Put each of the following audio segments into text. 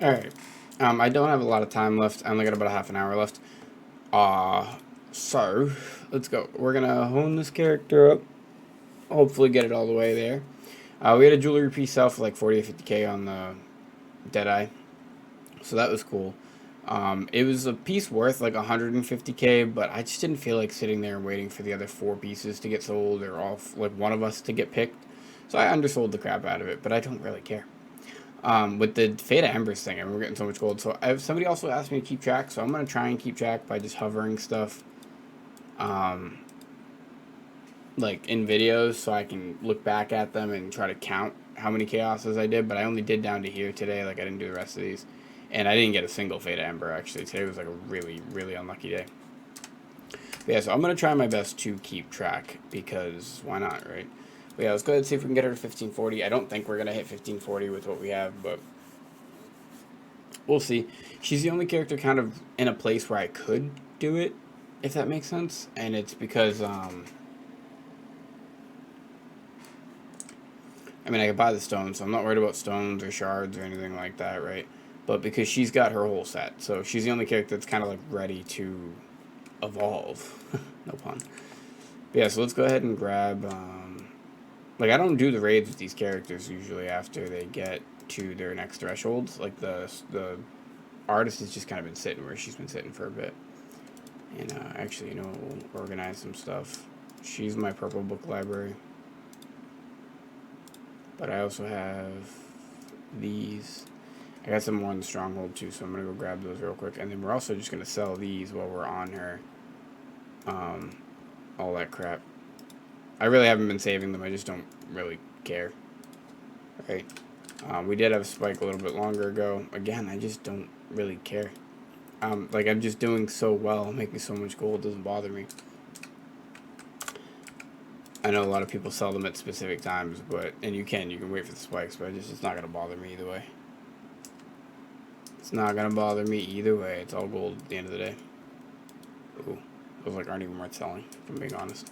Alright. I don't have a lot of time left. I only got about a half an hour left. So, let's go. We're gonna hone this character up. Hopefully get it all the way there. We had a jewelry piece sell for like 40 to 50k on the Deadeye. So that was cool. It was a piece worth like 150k, but I just didn't feel like sitting there and waiting for the other 4 pieces to get sold or all like one of us to get picked. So I undersold the crap out of it, but I don't really care. With the Fate of Embers thing, and we're getting so much gold. So somebody also asked me to keep track, so I'm going to try and keep track by just hovering stuff like in videos so I can look back at them and try to count how many chaoses I did, but I only did down to here today, like I didn't do the rest of these. And I didn't get a single Fate of Ember, actually. Today was like a really, really unlucky day. But yeah, so I'm going to try my best to keep track, because why not, right? But yeah, let's go ahead and see if we can get her to 1540. I don't think we're going to hit 1540 with what we have, but we'll see. She's the only character kind of in a place where I could do it, if that makes sense. And it's because, I mean, I could buy the stones, so I'm not worried about stones or shards or anything like that, right? But because she's got her whole set, so she's the only character that's kind of like ready to evolve. No pun. But yeah, so let's go ahead and grab, like, I don't do the raids with these characters usually after they get to their next thresholds. Like, the artist has just kind of been sitting where she's been sitting for a bit. And, actually, you know, we'll organize some stuff. She's my purple book library. But I also have these. I got some more in the stronghold too, so I'm going to go grab those real quick. And then we're also just going to sell these while we're on her. All that crap. I really haven't been saving them. I just don't really care. Right. We did have a spike a little bit longer ago. Again, I just don't really care. Like, I'm just doing so well. I'm making so much gold. It doesn't bother me. I know a lot of people sell them at specific times, but, and you can wait for the spikes, but it's not going to bother me either way. It's not going to bother me either way. It's all gold at the end of the day. Ooh, those like aren't even worth selling, if I'm being honest.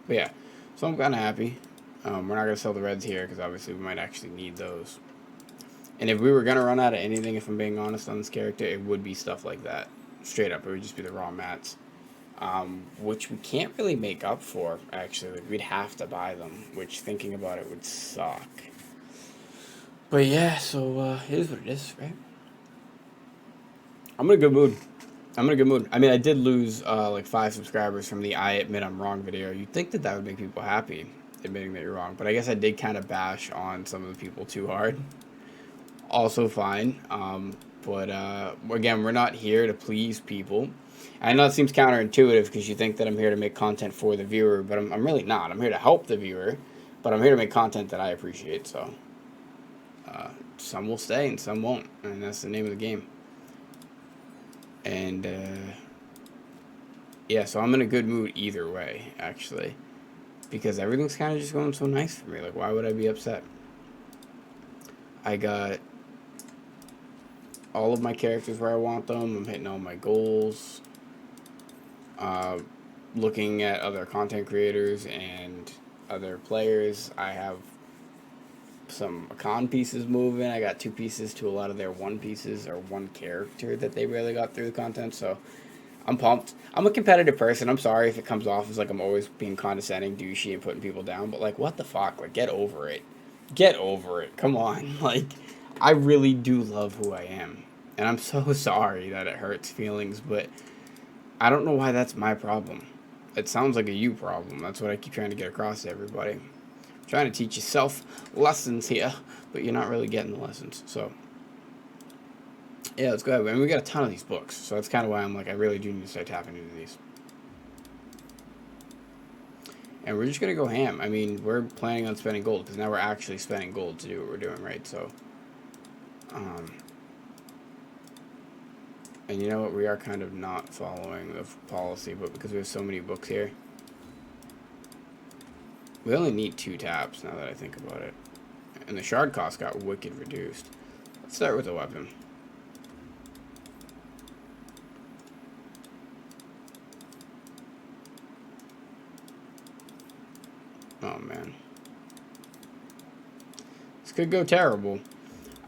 But yeah, so I'm kind of happy. We're not going to sell the reds here, because obviously we might actually need those. And if we were going to run out of anything, if I'm being honest on this character, it would be stuff like that. Straight up, it would just be the raw mats. Which we can't really make up for, actually. Like, we'd have to buy them, which, thinking about it, would suck. But yeah, so, it is what it is, right? I'm in a good mood. I mean, I did lose, like, 5 subscribers from the I Admit I'm Wrong video. You'd think that would make people happy, admitting that you're wrong. But I guess I did kind of bash on some of the people too hard. Also fine. But again, we're not here to please people. I know it seems counterintuitive because you think that I'm here to make content for the viewer, but I'm really not. I'm here to help the viewer, but I'm here to make content that I appreciate, so. Some will stay and some won't, and that's the name of the game. And, yeah, so I'm in a good mood either way, actually, because everything's kind of just going so nice for me. Like, why would I be upset? I got all of my characters where I want them. I'm hitting all my goals. Looking at other content creators and other players, I have some con pieces moving. I got 2 pieces to a lot of their 1 pieces, or 1 character that they really got through the content, so I'm pumped. I'm a competitive person. I'm sorry if it comes off as like I'm always being condescending, douchey, and putting people down, but like, what the fuck? Like, get over it. Get over it. Come on. Like, I really do love who I am. And I'm so sorry that it hurts feelings, but I don't know why that's my problem. It sounds like a you problem. That's what I keep trying to get across to everybody. I'm trying to teach yourself lessons here, but you're not really getting the lessons. So, yeah, let's go ahead. I mean, we got a ton of these books, so that's kind of why I'm like, I really do need to start tapping into these. And we're just going to go ham. I mean, we're planning on spending gold, because now we're actually spending gold to do what we're doing, right? So, and you know what? We are kind of not following the policy, but because we have so many books here, we only need 2 taps, now that I think about it. And the shard cost got wicked reduced. Let's start with the weapon. Oh, man. This could go terrible.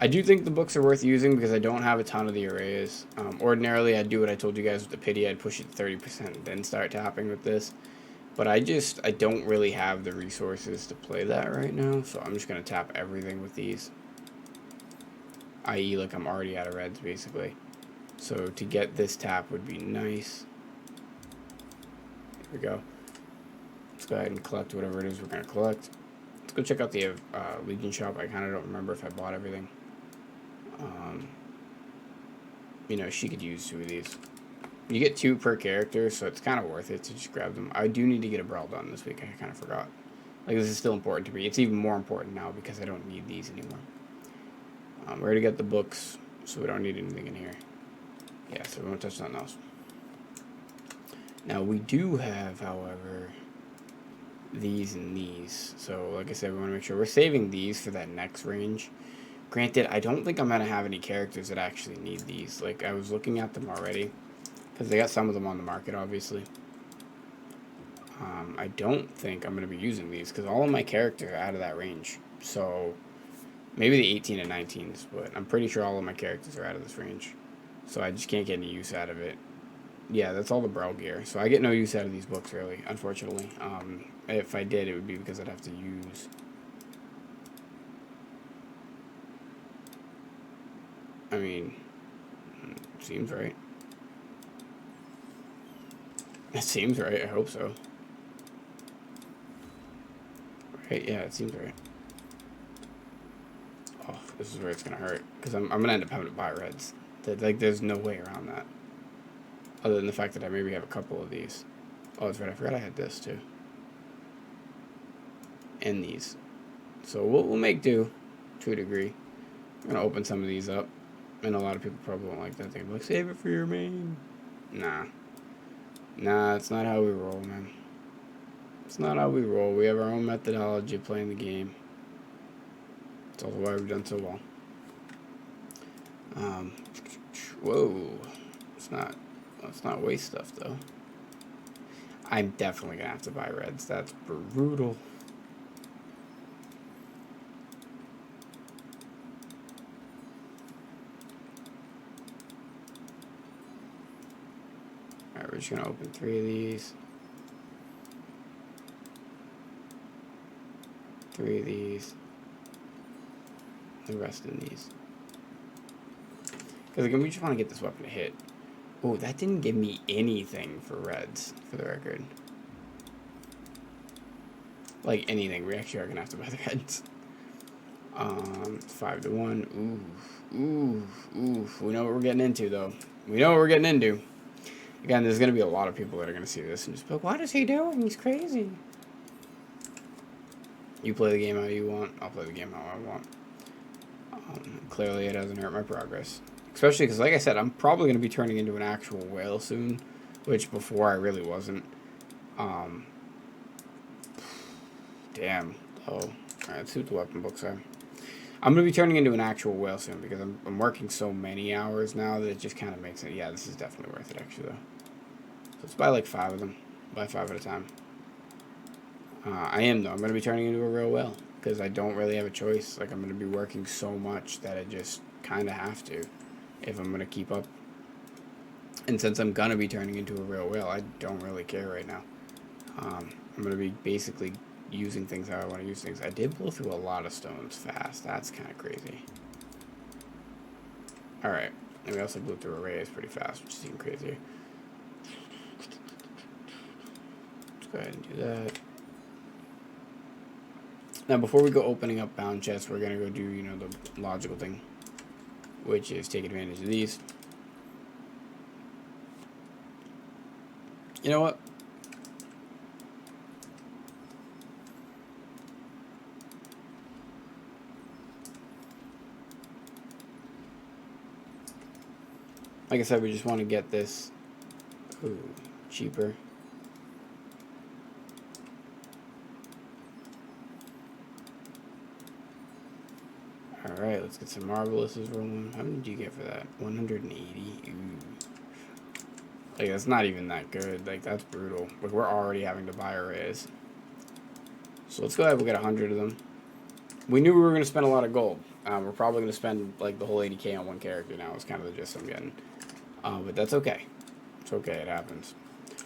I do think the books are worth using because I don't have a ton of the arrays. Ordinarily, I'd do what I told you guys with the pity. I'd push it to 30% and then start tapping with this. But I don't really have the resources to play that right now. So I'm just going to tap everything with these. I.e. like I'm already out of reds, basically. So to get this tap would be nice. Here we go. Let's go ahead and collect whatever it is we're going to collect. Let's go check out the Legion shop. I kind of don't remember if I bought everything. You know, she could use 2 of these. You get 2 per character, so it's kind of worth it to just grab them. I do need to get a Brel done this week. I kind of forgot. Like, this is still important to me. It's even more important now because I don't need these anymore. We already got the books, so we don't need anything in here. Yeah, so we won't touch nothing else. Now, we do have, however, these and these. So, like I said, we want to make sure we're saving these for that next range. Granted, I don't think I'm going to have any characters that actually need these. Like, I was looking at them already. Because they got some of them on the market, obviously. I don't think I'm going to be using these. Because all of my characters are out of that range. So, maybe the 18 and 19s. But I'm pretty sure all of my characters are out of this range. So, I just can't get any use out of it. Yeah, that's all the Brel gear. So, I get no use out of these books, really. Unfortunately. If I did, it would be because I'd have to use... I mean, seems right. It seems right, I hope so. Right, yeah, it seems right. Oh, this is where it's gonna hurt. Because I'm gonna end up having to buy reds. Like, there's no way around that. Other than the fact that I maybe have a couple of these. Oh, that's right, I forgot I had this, too. And these. So, we'll make do, to a degree. I'm gonna open some of these up. And a lot of people probably won't like that. They're like, save it for your main. Nah. Nah, it's not how we roll, man. It's not how we roll. We have our own methodology of playing the game. That's also why we've done so well. Whoa. Let's not waste stuff, though. I'm definitely going to have to buy reds. That's brutal. Alright, we're just going to open 3 of these. 3 of these. The rest in these. Because again, we just want to get this weapon to hit. Oh, that didn't give me anything for reds, for the record. Like anything. We actually are going to have to buy the reds. 5 to 1. Ooh. We know what we're getting into, though. We know what we're getting into. Again, there's going to be a lot of people that are going to see this and just be like, what is he doing? He's crazy. You play the game how you want. I'll play the game how I want. Clearly, it doesn't hurt my progress. Especially because, like I said, I'm probably going to be turning into an actual whale soon. Which, before, I really wasn't. Damn. Oh. Alright, let's see what the weapon books are. I'm going to be turning into an actual whale soon because I'm working so many hours now that it just kind of makes it... Yeah, this is definitely worth it, actually, though. So let's buy like 5 of them. Buy 5 at a time. I am, though. I'm going to be turning into a real whale because I don't really have a choice. Like, I'm going to be working so much that I just kind of have to if I'm going to keep up. And since I'm going to be turning into a real whale, I don't really care right now. I'm going to be basically using things how I want to use things. I did blow through a lot of stones fast. That's kind of crazy. Alright. And we also blew through arrays pretty fast, which is even crazier. Let's go ahead and do that. Now, before we go opening up bound chests, we're going to go do, you know, the logical thing, which is take advantage of these. You know what? Like I said, we just want to get this cheaper. Alright, let's get some Marvelouses rolling. How many did you get for that? 180? Ooh. Like, that's not even that good. Like, that's brutal. Like, we're already having to buy arrays. So let's go ahead and get 100 of them. We knew we were going to spend a lot of gold. We're probably going to spend like the whole 80k on one character now. Is kind of the gist I'm getting. But that's okay. It's okay. It happens.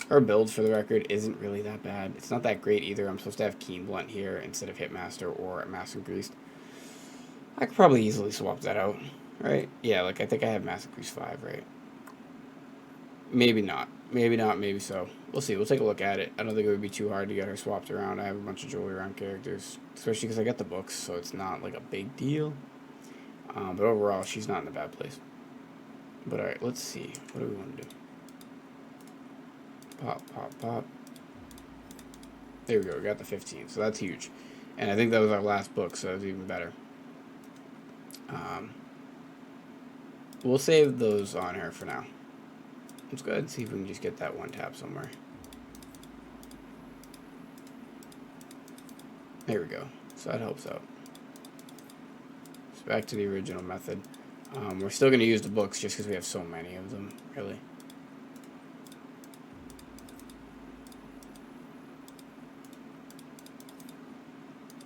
Her build, for the record, isn't really that bad. It's not that great either. I'm supposed to have Keen Blunt here instead of Hitmaster or a Massive Priest. I could probably easily swap that out, right? Yeah, like I think I have Massive Priest 5, right? Maybe not. Maybe not, maybe so. We'll see. We'll take a look at it. I don't think it would be too hard to get her swapped around. I have a bunch of jewelry around characters, especially because I got the books, so it's not like a big deal. But overall, she's not in a bad place. But alright, let's see. What do we want to do? Pop, pop, pop. There we go. We got the 15, so that's huge. And I think that was our last book, so that's even better. We'll save those on her for now. Let's go ahead and see if we can just get that one tap somewhere. There we go. So that helps out. So back to the original method. We're still going to use the books just because we have so many of them, really.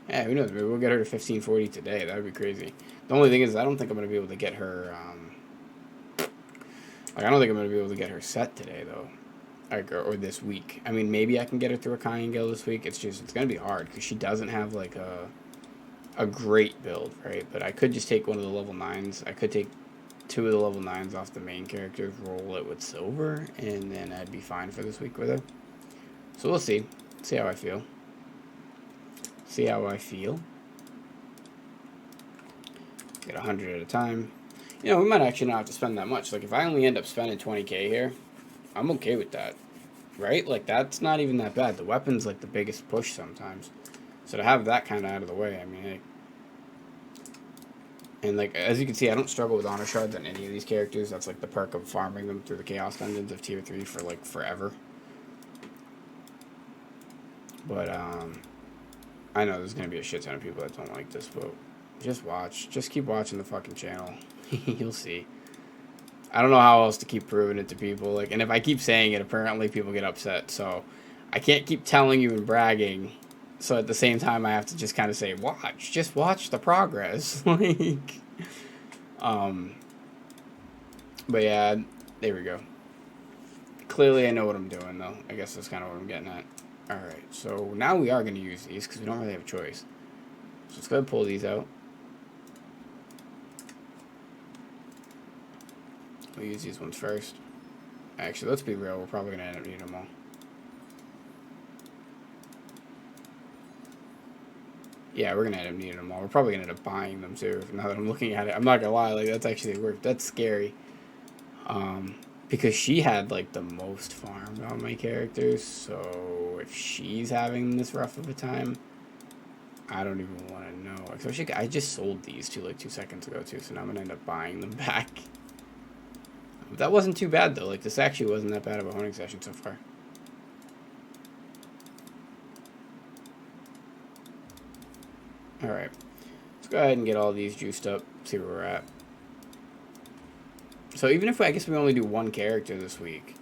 Yeah, who knows? Maybe we'll get her to 1540 today. That would be crazy. The only thing is, I don't think I'm going to be able to get her... I don't think I'm going to be able to get her set today, though. Like, or this week. I mean, maybe I can get her through a Kying Guild this week. It's just, it's going to be hard, because she doesn't have, like, a great build, right? But I could just take one of the level 9s. I could take 2 of the level 9s off the main characters, roll it with silver, and then I'd be fine for this week with her. So we'll see. See how I feel. See how I feel. Get 100 at a time. You know, we might actually not have to spend that much. Like, if I only end up spending 20k here, I'm okay with that. Right? Like, that's not even that bad. The weapon's, like, the biggest push sometimes. So to have that kind of out of the way, I mean, hey. And, like, as you can see, I don't struggle with honor shards on any of these characters. That's, like, the perk of farming them through the chaos dungeons of tier 3 for, like, forever. But, I know there's going to be a shit ton of people that don't like this, but just watch. Just keep watching the fucking channel. You'll see. I don't know how else to keep proving it to people. Like, and if I keep saying it, apparently people get upset. So I can't keep telling you and bragging. So at the same time, I have to just kind of say, watch. Just watch the progress. Like, but yeah, there we go. Clearly, I know what I'm doing, though. I guess that's kind of what I'm getting at. Alright, so now we are going to use these because we don't really have a choice. So let's go ahead and pull these out. We'll use these ones first. Actually, let's be real. We're probably going to end up needing them all. Yeah, we're going to end up needing them all. We're probably going to end up buying them, too. Now that I'm looking at it. I'm not going to lie. Like, that's actually worth. That's scary. Because she had, like, the most farmed on my characters. So, if she's having this rough of a time, I don't even want to know. Especially, I just sold these like 2 seconds ago, too. So now I'm going to end up buying them back. That wasn't too bad, though. Like, this actually wasn't that bad of a honing session so far. Alright. Let's go ahead and get all these juiced up. See where we're at. So even if I guess we only do one character this week,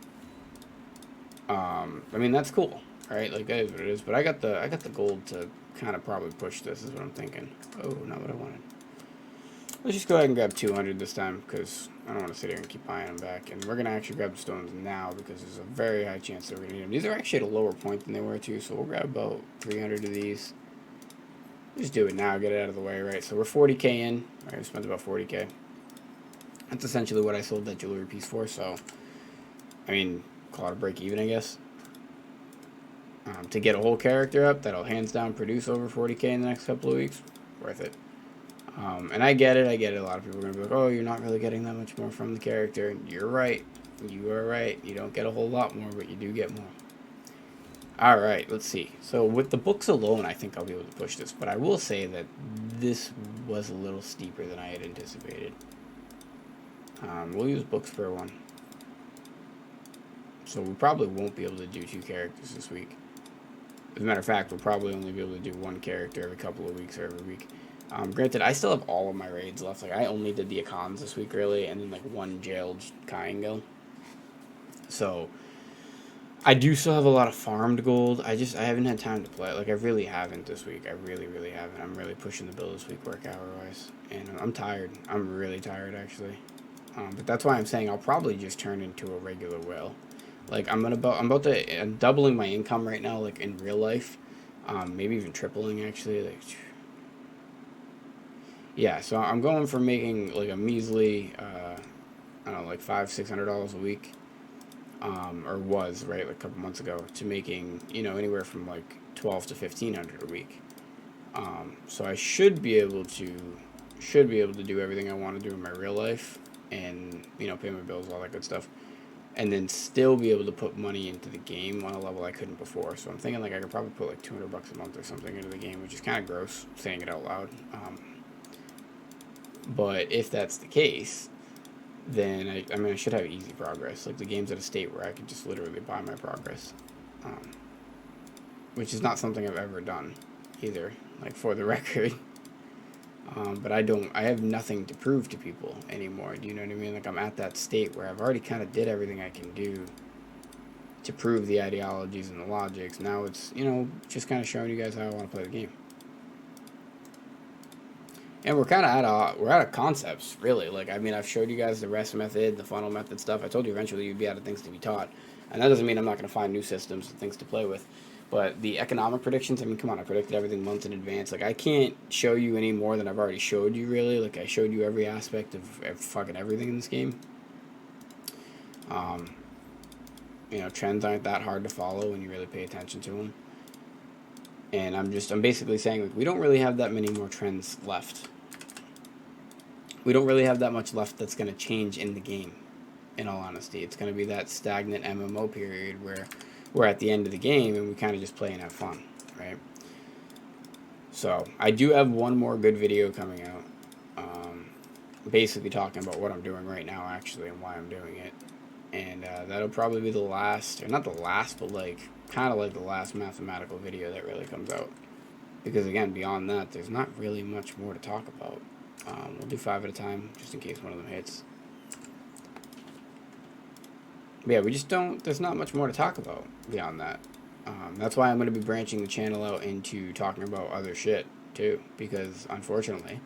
I mean that's cool, right? Like that is what it is. But I got the gold to kind of probably push this. Is what I'm thinking. Oh, not what I wanted. Let's just go ahead and grab 200 this time because I don't want to sit here and keep buying them back. And we're gonna actually grab the stones now because there's a very high chance that we're gonna need them. These are actually at a lower point than they were too, so we'll grab about 300 of these. Just do it now, get it out of the way, right? So we're 40k in. All right, we spent about 40k. That's essentially what I sold that jewelry piece for, so, I mean, call it a break even, I guess. To get a whole character up, that'll hands down produce over 40k in the next couple of weeks, worth it. And I get it, a lot of people are going to be like, oh, you're not really getting that much more from the character. You're right, you are right. You don't get a whole lot more, but you do get more. Alright, let's see. So with the books alone, I think I'll be able to push this, but I will say that this was a little steeper than I had anticipated. We'll use books for one. So we probably won't be able to do 2 characters this week. As a matter of fact, we'll probably only be able to do 1 character every couple of weeks or every week. Granted, I still have all of my raids left. Like, I only did the Icons this week, really, and then, like, 1 jailed Kying Guild. So, I do still have a lot of farmed gold. I haven't had time to play. Like, I really haven't this week. I really, really haven't. I'm really pushing the bill this week work hour-wise. And I'm tired. I'm really tired, actually. But that's why I'm saying I'll probably just turn into a regular whale. Like, I'm doubling my income right now, like, in real life. Maybe even tripling, actually. Like, yeah, so I'm going from making, like, a measly, I don't know, like $500-600 a week. Or was, right, like a couple months ago, to making, anywhere from like 12 to 1500 a week. So I should be able to do everything I want to do in my real life, and pay my bills, all that good stuff, and then still be able to put money into the game on a level I couldn't before. So I'm thinking like I could probably put like $200 a month or something into the game, which is kind of gross saying it out loud. But if that's the case, then I should have easy progress. Like, the game's at a state where I could just literally buy my progress, which is not something I've ever done either, like, for the record. But I have nothing to prove to people anymore. Do you know what I mean? Like, I'm at that state where I've already kind of did everything I can do to prove the ideologies and the logics. Now it's, just kind of showing you guys how I want to play the game. And we're kind of out of concepts, really. Like, I've showed you guys the rest method, the funnel method stuff. I told you eventually you'd be out of things to be taught. And that doesn't mean I'm not going to find new systems and things to play with. But the economic predictions, come on, I predicted everything months in advance. Like, I can't show you any more than I've already showed you, really. Like, I showed you every aspect of fucking everything in this game. Trends aren't that hard to follow when you really pay attention to them. And I'm basically saying, like, we don't really have that many more trends left. We don't really have that much left that's going to change in the game, in all honesty. It's going to be that stagnant MMO period where we're at the end of the game and we kind of just play and have fun, right? So, I do have one more good video coming out, basically talking about what I'm doing right now, actually, and why I'm doing it. And that'll probably be the last, or not the last, but like, kind of like the last mathematical video that really comes out. Because, again, beyond that, there's not really much more to talk about. We'll do 5 at a time, just in case one of them hits. But yeah, we just don't, there's not much more to talk about beyond that. That's why I'm going to be branching the channel out into talking about other shit, too. Because, unfortunately,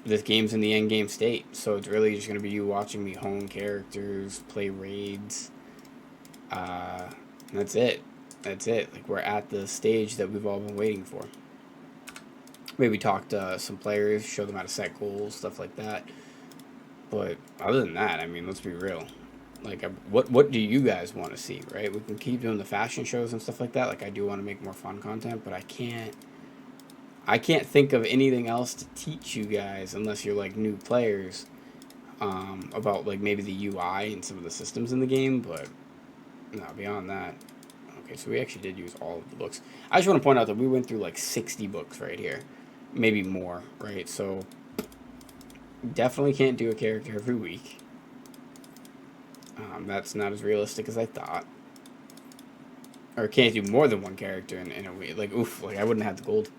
this game's in the end game state. So it's really just going to be you watching me hone characters, play raids. That's it. That's it. Like, we're at the stage that we've all been waiting for. Maybe talk to some players, show them how to set goals, stuff like that. But other than that, let's be real. Like, what do you guys want to see, right? We can keep doing the fashion shows and stuff like that. Like, I do want to make more fun content, but I can't think of anything else to teach you guys unless you're, like, new players, about, like, maybe the UI and some of the systems in the game. But no, beyond that. Okay, so we actually did use all of the books. I just want to point out that we went through like 60 books right here. Maybe more, right? So, definitely can't do a character every week. That's not as realistic as I thought. Or can't do more than one character in a week. Like, oof, like I wouldn't have the gold.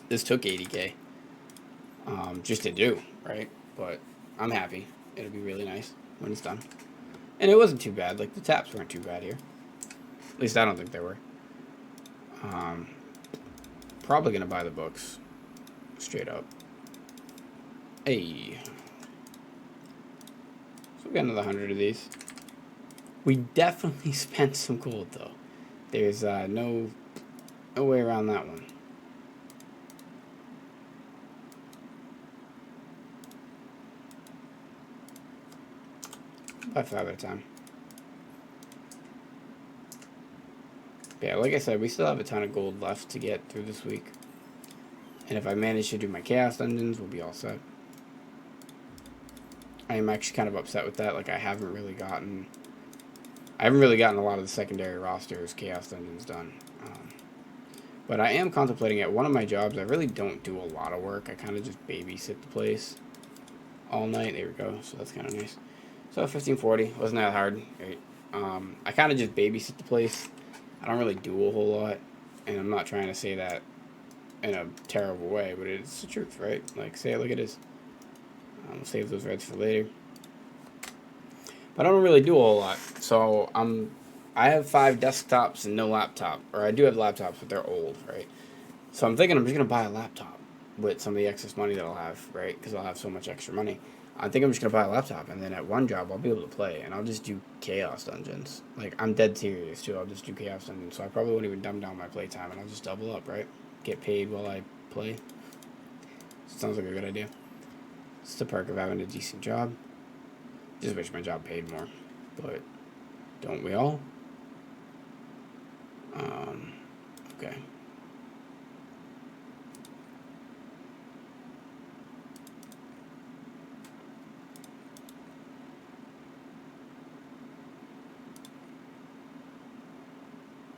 This took 80k. Just to do, right? But I'm happy. It'll be really nice when it's done. And it wasn't too bad. Like, the taps weren't too bad here. At least I don't think they were. Probably gonna buy the books. Straight up. Hey. So we got another 100 of these. We definitely spent some gold, though. There's no way around that one. By 5 at a time. Yeah, like I said, we still have a ton of gold left to get through this week. And if I manage to do my Chaos Dungeons, we'll be all set. I am actually kind of upset with that. Like, I haven't really gotten a lot of the secondary rosters Chaos Dungeons done. But I am contemplating at one of my jobs, I really don't do a lot of work. I kind of just babysit the place all night. There we go. So that's kind of nice. So 1540. Wasn't that hard. Right? I kind of just babysit the place. I don't really do a whole lot. And I'm not trying to say that in a terrible way, but it's the truth, right? Like, say it like it is. I'll save those reds for later. But I don't really do a whole lot. So I have 5 desktops and no laptop. Or I do have laptops, but they're old, right? So I'm thinking I'm just going to buy a laptop with some of the excess money that I'll have, right? Because I'll have so much extra money. I think I'm just going to buy a laptop, and then at one job, I'll be able to play, and I'll just do Chaos Dungeons. Like, I'm dead serious, too. I'll just do Chaos Dungeons. So I probably won't even dumb down my playtime, and I'll just double up, right? Get paid while I play. Sounds like a good idea. It's the perk of having a decent job. Just wish my job paid more. But don't we all? Okay.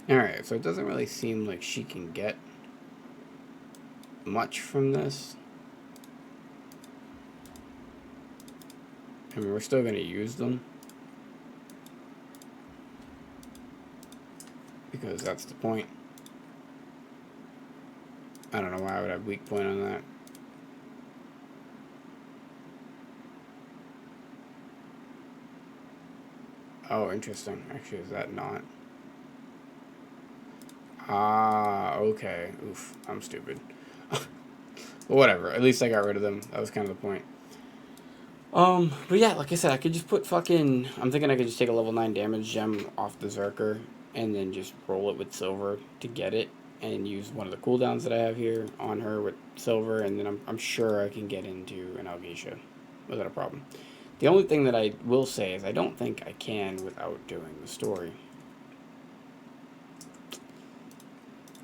Alright, so it doesn't really seem like she can get much from this. I mean, we're still going to use them. Because that's the point. I don't know why I would have weak point on that. Oh, interesting. Actually, is that not? Ah, okay. Oof, I'm stupid. But whatever. At least I got rid of them. That was kind of the point. But yeah, like I said, I could just put fucking... I'm thinking I could just take a level 9 damage gem off the Zerker and then just roll it with silver to get it and use one of the cooldowns that I have here on her with silver, and then I'm sure I can get into an Algeisha without a problem. The only thing that I will say is I don't think I can without doing the story.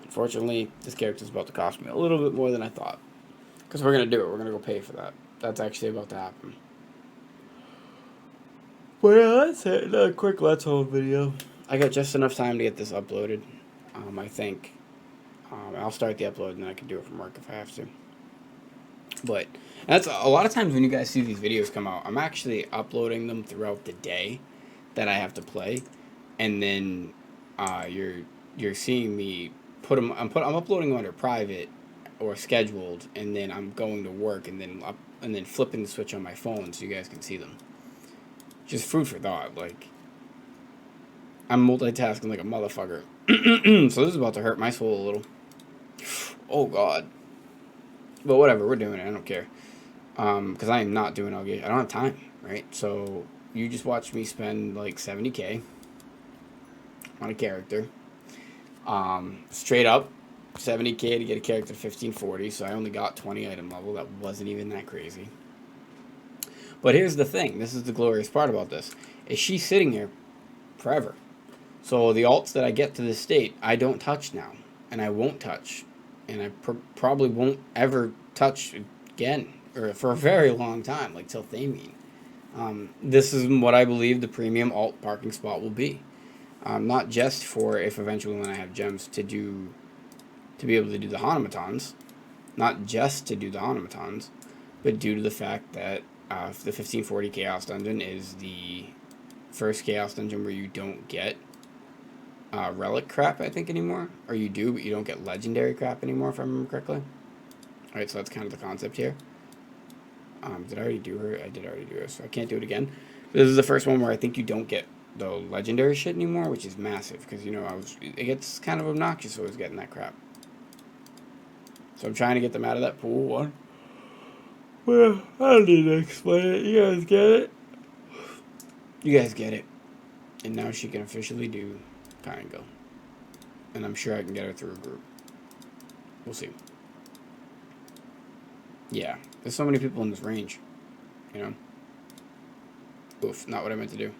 Unfortunately, this character's about to cost me a little bit more than I thought. Because we're going to do it. We're going to go pay for that. That's actually about to happen. But yeah, that's it. A quick Let's Home video. I got just enough time to get this uploaded. I think. I'll start the upload and then I can do it from work if I have to. But that's a lot of times when you guys see these videos come out, I'm actually uploading them throughout the day that I have to play. And then you're seeing me put them. I'm uploading them under private or scheduled, and then I'm going to work and then flipping the switch on my phone so you guys can see them. Just food for thought. Like, I'm multitasking like a motherfucker. So this is about to hurt my soul a little. Oh god. But whatever, we're doing it. I don't care. Because I am not doing Algeisha. I don't have time, right? So you just watch me spend like 70k on a character. Straight up 70k to get a character 1540, so I only got 20 item level. That wasn't even that crazy. But here's the thing. This is the glorious part about this. Is she's sitting here forever. So the alts that I get to this state, I don't touch now. And I won't touch. And I probably won't ever touch again. Or for a very long time, like till Thameen. This is what I believe the premium alt parking spot will be. Not just for if eventually when I have gems to be able to do the Hanamatons. Not just to do the Hanamatons. But due to the fact that the 1540 Chaos Dungeon is the first Chaos Dungeon where you don't get relic crap, I think, anymore. Or you do, but you don't get legendary crap anymore, if I remember correctly. Alright, so that's kind of the concept here. Did I already do her? I did already do her, so I can't do it again. But this is the first one where I think you don't get the legendary shit anymore, which is massive, because, you know, it gets kind of obnoxious always getting that crap. So I'm trying to get them out of that pool one. Well, I don't need to explain it. You guys get it? You guys get it. And now she can officially do Triangle. And I'm sure I can get her through a group. We'll see. Yeah. There's so many people in this range. You know? Oof, not what I meant to do.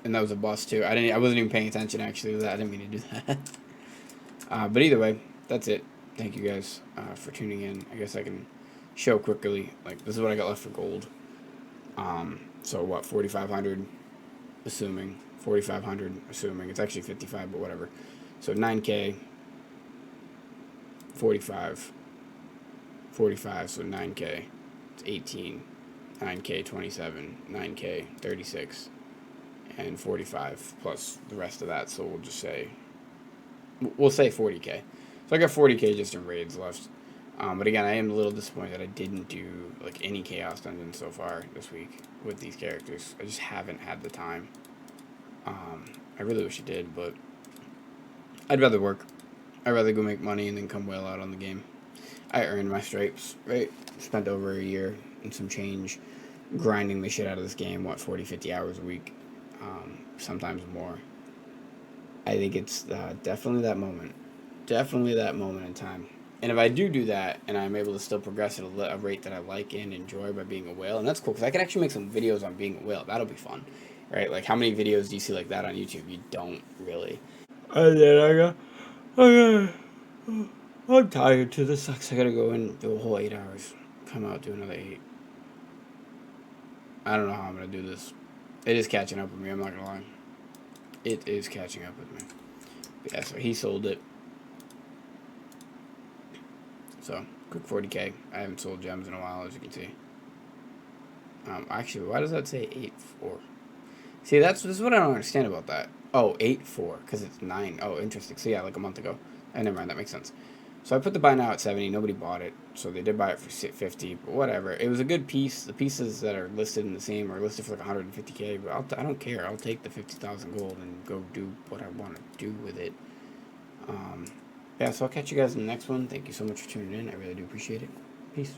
And that was a boss too. I wasn't even paying attention actually to that. I didn't mean to do that. But either way, that's it. Thank you guys for tuning in. I guess I can show quickly. Like, this is what I got left for gold. So what, 4,500 assuming. 4,500 assuming. It's actually 55, but whatever. So 9k. 45. 45, so 9k. It's 18. 9k, 27. 9k, 36. And 45 plus the rest of that, so we'll say 40k. So I got 40k just in raids left. But again, I am a little disappointed that I didn't do like any Chaos Dungeons so far this week with these characters. I just haven't had the time. I really wish I did, but I'd rather work. I'd rather go make money and then come well out on the game. I earned my stripes, right? Spent over a year and some change grinding the shit out of this game, 40, 50 hours a week, sometimes more. I think it's definitely that moment. Definitely that moment in time. And if I do that, and I'm able to still progress at a rate that I like and enjoy by being a whale, and that's cool, because I could actually make some videos on being a whale. That'll be fun, right? Like, how many videos do you see like that on YouTube? You don't really. And then I'm tired too. This sucks. I gotta go and do a whole 8 hours. Come out, do another 8. I don't know how I'm gonna do this. It is catching up with me, I'm not gonna lie. It is catching up with me. But yeah, so he sold it. So, quick 40k. I haven't sold gems in a while, as you can see. Actually, why does that say 8-4? See, this is what I don't understand about that. Oh, 8-4, because it's 9. Oh, interesting. So yeah, like a month ago. Never mind, that makes sense. So I put the buy now at 70. Nobody bought it, so they did buy it for 50. But whatever. It was a good piece. The pieces that are listed in the same are listed for like 150k. But I don't care. I'll take the 50,000 gold and go do what I want to do with it. Yeah, so I'll catch you guys in the next one. Thank you so much for tuning in. I really do appreciate it. Peace.